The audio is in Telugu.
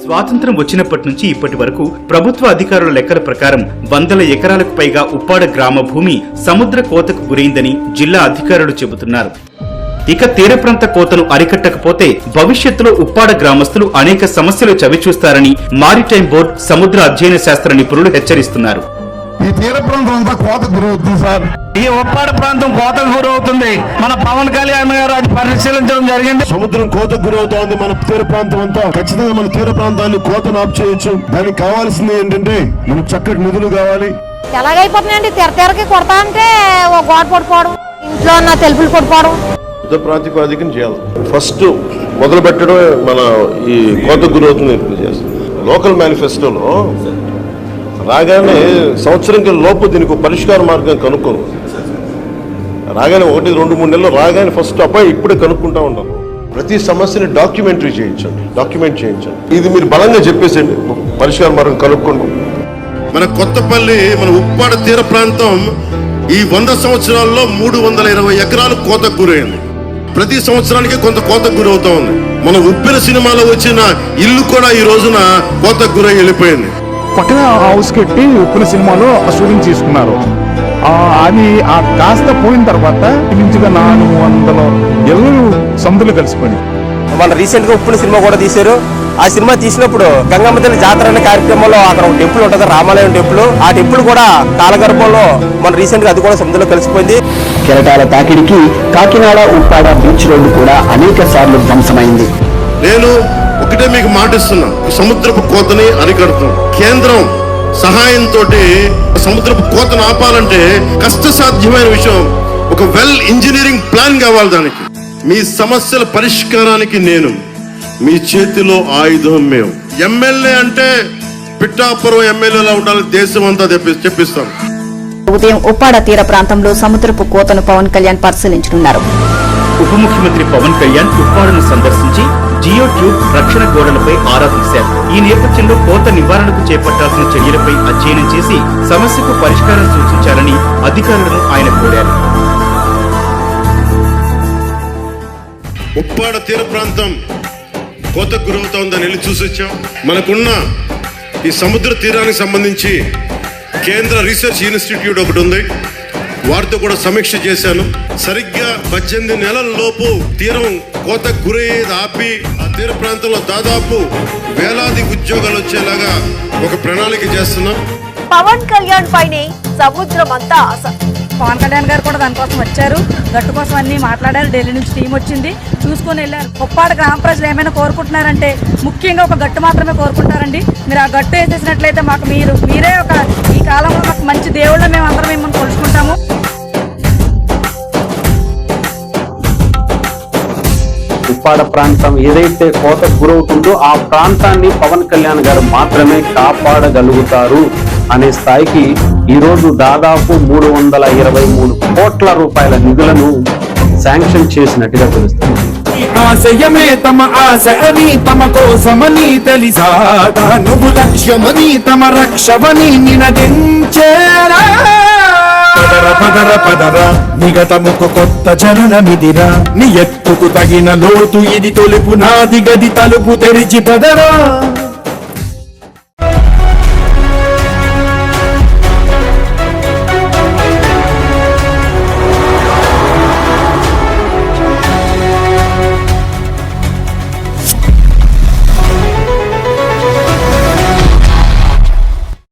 స్వాతంత్ర్యం వచ్చినప్పటి నుంచి ఇప్పటి వరకు ప్రభుత్వ అధికారుల లెక్కల ప్రకారం 100 ఎకరాలకు పైగా ఉప్పాడ గ్రామ భూమి సముద్ర కోతకు గురైందని జిల్లా అధికారులు చెబుతున్నారు. ఇక తీర ప్రాంత కోతను అరికట్టకపోతే భవిష్యత్తులో ఉప్పాడ గ్రామస్తులు అనేక సమస్యలు చవిచూస్తారని మారిటైమ్ బోర్డు సముద్ర అధ్యయన శాస్త్ర నిపుణులు హెచ్చరిస్తున్నారు. ఈ తీర ప్రాంతం అంతా కోతకు గురవుతుంది సార్. ఈ ఉప్పాడ ప్రాంతం కోతకు గురవుతుంది. మన పవన్ కళ్యాణ్ గారు అది పరిశీలించడం జరిగింది. సముద్రం కోతకు గురవుతోంది. మన తీర ప్రాంతం అంతా ఖచ్చితంగా మన తీర ప్రాంతాన్ని కోతను ఆపు చేయొచ్చు. దానికి కావాల్సింది ఏంటంటే మనకు చక్కటి నిధులు కావాలి. ఎలాగైపోతున్నాయండి, తెరకి కొడతా అంటే ఓ గోడ పడిపోవడం, ఇంట్లో ఉన్న తెలుపులు పడిపోవడం. యుద్ధ ప్రాతిపాదికన చేయాలి. ఫస్ట్ మొదలు పెట్టడం మన ఈ కోతకు గురవుతుంది చేస్తాం. లోకల్ మేనిఫెస్టోలో రాగానే సంవత్సరం లోపు దీనికి పరిష్కార మార్గం కనుక్కోను. రాగానే 1-2-3 నెలలు రాగానే ఫస్ట్ అబ్బాయి ఇప్పుడే కనుక్కుంటా ఉంటాను. ప్రతి సమస్యని డాక్యుమెంట్ చేయించండి. ఇది మీరు బలంగా చెప్పేసండి, పరిష్కార మార్గం కనుక్కోండి. మన కొత్తపల్లి, మన ఉప్పాడ తీర ప్రాంతం ఈ 100 సంవత్సరాల్లో 320 ఎకరాలు కోతకు గురైంది. ప్రతి సంవత్సరానికి కొంత కోతకు గురవుతా ఉంది. మన ఉప్పిన సినిమాలో వచ్చిన ఇల్లు కూడా ఈ రోజున కోతకు గురై వెళ్ళిపోయింది. పక్కన హౌస్ కట్టి ఉప్పుల సినిమాలో షూటింగ్ తీసుకున్నారు. అది కాస్త పోయిన తర్వాత ఇంచుగా 400 ఇళ్ళు సముద్రంలో కలిసిపోయి. మన రీసెంట్ గా ఉప్పుల సినిమా కూడా తీశారు. ఆ సినిమా తీసినప్పుడు గంగమ్మ తల్లి జాతర అనే కార్యక్రమంలో అక్కడ ఒక టెంపుల్ ఉంటుంది, రామాలయం టెంపుల్. ఆ టెంపుల్ కూడా కాలగర్భంలో మన రీసెంట్ గా అది కూడా సముద్రంలో కలిసిపోయింది. కెరటాల తాకిడికి కాకినాడ ఉప్పాడ బీచ్ రోడ్డు కూడా అనేక సార్లు ధ్వంసమైంది. నేను ఒకటే మీకు మాటిస్తున్నా, సముద్రపు కోతని అరికడతాం. కేంద్రం సహాయంతో సముద్రపు కోతను ఆపాలంటే కష్టసాధ్యమైన విషయం. ఒక వెల్ ఇంజనీరింగ్ ప్లాన్ కావాలి దానికి. మీ సమస్యల పరిష్కారానికి నేను మీ చేతిలో ఆయుధం. మేము ఎమ్మెల్యే అంటే పిఠాపురం ఎమ్మెల్యేలా ఉండాలి, దేశం అంతా చెప్పిస్తాం. ఉదయం ఉప్పాడ తీర ప్రాంతంలో సముద్రపు కోతను పవన్ కళ్యాణ్ పరిశీలించనున్నారు. ఉప ముఖ్యమంత్రి పవన్ కళ్యాణ్ ఉప్పాడను సందర్శించి జియో ట్యూబ్ రక్షణ గోడలపై ఆరా తీశారు. ఈ నేపథ్యంలో కోత నివారణకు చేపట్టాల్సిన చర్యలపై అధ్యయనం చేసి సమస్యకు పరిష్కారం సూచించాలని అధికారులను ఆయన కోరారు. ఉప్పాడ తీర ప్రాంతం కోతకు గురవుతోందని వెళ్ళి చూసొచ్చాం. మనకున్న ఈ సముద్ర తీరానికి సంబంధించి కేంద్ర రీసెర్చ్ ఇన్స్టిట్యూట్ ఒకటి ఉంది, వారితో కూడా సమీక్ష చేశాను. సరిగ్గా 18 నెలల లోపు తీరం కోతకు గురయ్యేది ఆపి ఆ తీర ప్రాంతంలో దాదాపు వేలాది ఉద్యోగాలు వచ్చేలాగా ఒక ప్రణాళిక చేస్తున్నాం. పవన్ కళ్యాణ్ పైనే సముద్రం అంతా ఆశ. పవన్ కళ్యాణ్ గారు కూడా దానికోసం వచ్చారు, గట్టు కోసం అన్ని మాట్లాడారు. ఢిల్లీ నుంచి టీం వచ్చింది, చూసుకొని వెళ్ళారు. ఉప్పాడ గ్రామ ప్రజలు ఏమైనా కోరుకుంటున్నారంటే ముఖ్యంగా ఒక గట్టు మాత్రమే కోరుకుంటారండి. మీరు ఆ గట్టు వేసేసినట్లయితే మాకు మీరే ఒక ఈ కాలంలో మాకు మంచి దేవుళ్ళ మేము అందరం మిమ్మల్ని కొలుచుకుంటాము. ఉప్పాడ ప్రాంతం ఏదైతే కోతకు గురవుతుందో ఆ ప్రాంతాన్ని పవన్ కళ్యాణ్ గారు మాత్రమే కాపాడగలుగుతారు అనే స్థాయికి ఈ రోజు దాదాపు 323 కోట్ల రూపాయల నిధులను శాంక్షన్ చేసినట్టుగా తెలుస్తుంది. ఆశయమే తమ ఆశ అని తమ కోసమని తెలిసాగా నువ్వు లక్ష్యమని తమ రక్షమని నినదించేరా. పదర నిగతముకు కొత్త జననమిదిరా, నీ ఎత్తుకు తగిన లోతు ఇది తొలుపు నాది గది తలుపు తెరిచి పదరా.